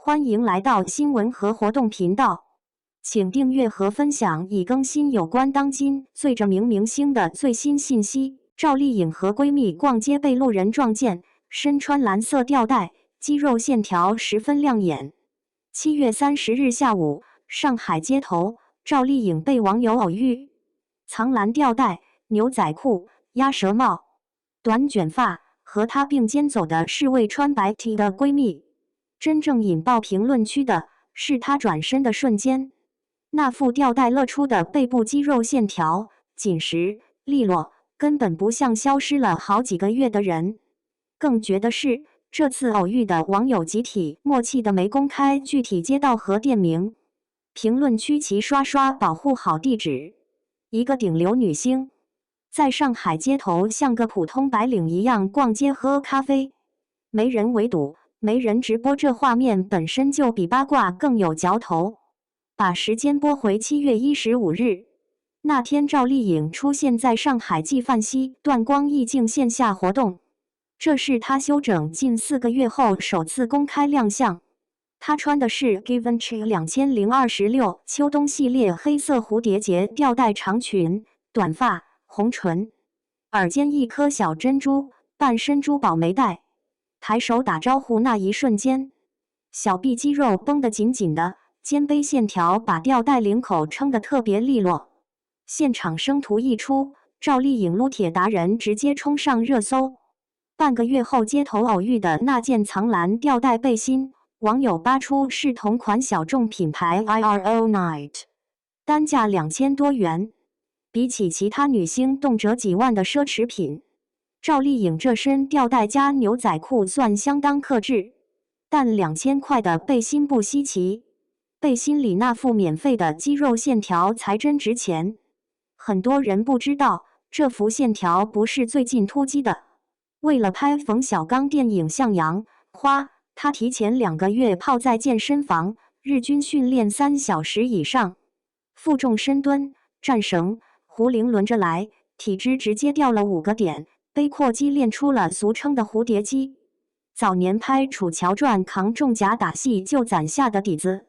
歡迎來到新聞和活動頻道，請訂閱和分享已更新有關當今最著名明星的最新信息。趙麗穎和閨蜜逛街被路人撞見，身穿藍色吊帶，肌肉線條十分亮眼。7月30日下午，上海街頭，趙麗穎被網友偶遇，藏藍吊帶、牛仔褲、鴨舌帽、短捲髮，和她並肩走的是位穿白 T 的閨蜜。真正引爆評論區的是她轉身的瞬間，那副吊帶勒出的背部肌肉線條緊實利落，根本不像消失了好幾個月的人。更絕的是，這次偶遇的網友集體默契的沒公開具體街道和店名，評論區齊刷刷保護好地址。一個頂流女星在上海街頭像個普通白領一樣逛街喝咖啡，沒人圍堵，沒人直播，這畫面本身就比八卦更有嚼頭。把時間撥回7月15日，那天趙麗穎出現在上海紀梵希斷光意境線下活動，這是她休整近4個月後首次公開亮相。她穿的是 Givenchy 2026秋冬系列黑色蝴蝶結吊帶長裙，短髮，紅唇，耳尖一顆小珍珠，半身珠寶沒戴。抬手打招呼那一瞬間，小臂肌肉繃得緊緊的，肩背線條把吊帶領口撐得特別利落。現場生圖一出，趙麗穎擼鐵達人直接衝上熱搜。半個月後街頭偶遇的那件藏藍吊帶背心，網友扒出是同款小眾品牌 IRO Night， 單價2000多元。比起其他女星動輒幾萬的奢侈品，趙麗穎這身吊帶加牛仔褲算相當克制，但2000塊的背心不稀奇，背心裡那副免費的肌肉線條才真值錢。很多人不知道，這幅線條不是最近突擊的。為了拍馮小剛電影《向陽花》，她提前2個月泡在健身房，日均訓練3小時以上，負重深蹲、戰繩、壺鈴輪着來，體脂直接掉了5個點。背闊肌練出了俗稱的蝴蝶肌，早年拍《楚喬傳》扛重甲打戲就攢下的底子，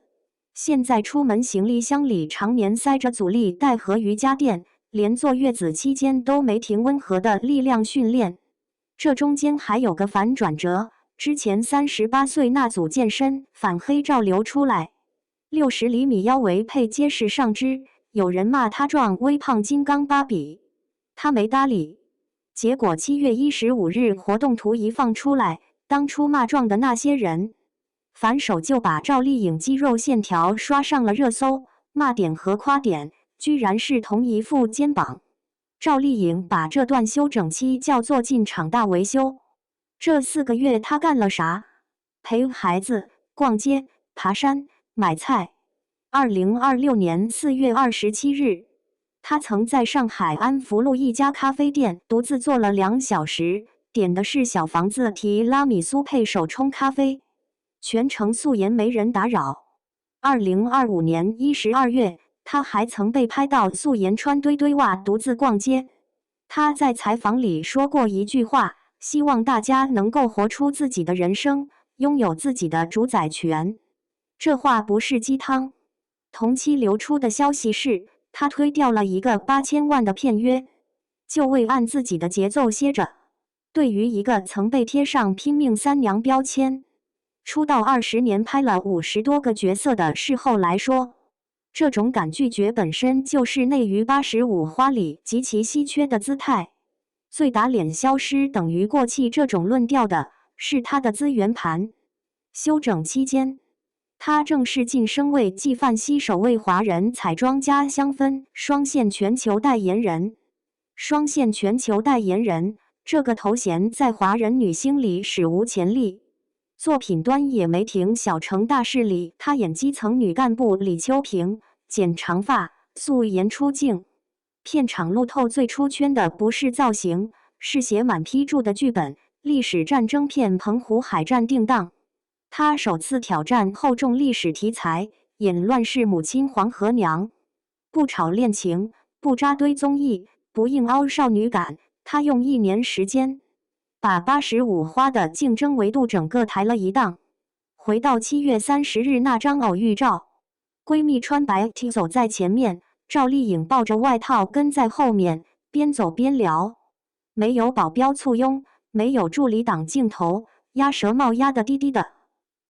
現在出門行李箱裡常年塞着阻力帶和瑜伽墊，連坐月子期間都沒停溫和的力量訓練。這中間還有個反轉折，之前38歲那組健身反黑照流出來，60厘米腰圍配結實上肢，有人罵他壯微胖金剛芭比，他沒搭理。結果7月15日活動圖一放出來，當初罵壯的那些人，反手就把趙麗穎肌肉線條刷上了熱搜，罵點和誇點居然是同一副肩膀。趙麗穎把這段休整期叫做進場大維修。這4個月她幹了啥？陪孩子、逛街、爬山、買菜。2026年4月27日。他曾在上海安福路一家咖啡店獨自坐了2小時，點的是小房子提拉米蘇配手沖咖啡，全程素顏沒人打擾。2025年12月，他還曾被拍到素顏穿堆堆襪獨自逛街。他在採訪裡說過一句話，希望大家能夠活出自己的人生，擁有自己的主宰權。這話不是雞湯。同期流出的消息是，他推掉了一個8000萬的片約，就為按自己的節奏歇着。對於一個曾被貼上拼命三娘標籤，出道20年拍了50多個角色的視後來說，這種敢拒絕本身就是內於85花裡極其稀缺的姿態。最打臉消失等於過氣這種論調的是他的資源盤。休整期間，他正式晉升為紀梵希首位華人彩妝加香氛雙線全球代言人。雙線全球代言人這個頭銜在華人女星裡史無前例。作品端也沒停。小城大事裡，她演基層女幹部李秋平，剪長髮，素顏出鏡。片場路透最出圈的不是造型，是寫滿批注的劇本。歷史戰爭片《澎湖海戰》定檔。她首次挑戰厚重歷史題材，演亂世母親黃河娘，不炒戀情，不扎堆綜藝，不硬凹少女感。她用1年時間，把85花的競爭維度整個抬了一檔。回到7月30日那張偶遇照，閨蜜穿白 T 走在前面，趙麗穎抱着外套跟在後面，邊走邊聊。沒有保鏢簇擁，沒有助理擋鏡頭，鴨舌帽壓得低低的。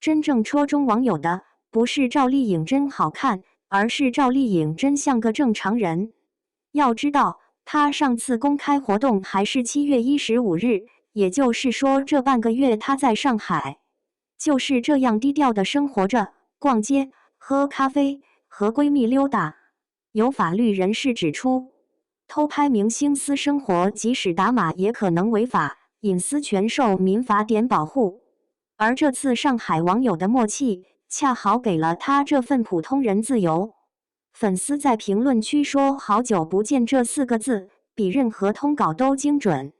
真正戳中網友的，不是趙麗穎真好看，而是趙麗穎真像個正常人。要知道，她上次公開活動還是7月15日，也就是說這半個月她在上海，就是這樣低調的生活着，逛街、喝咖啡、和閨蜜溜達。有法律人士指出，偷拍明星私生活即使打碼也可能違法，隱私權受民法典保護。而這次上海網友的默契，恰好給了他這份普通人自由。粉絲在評論區說“好久不見”這4個字，比任何通稿都精準。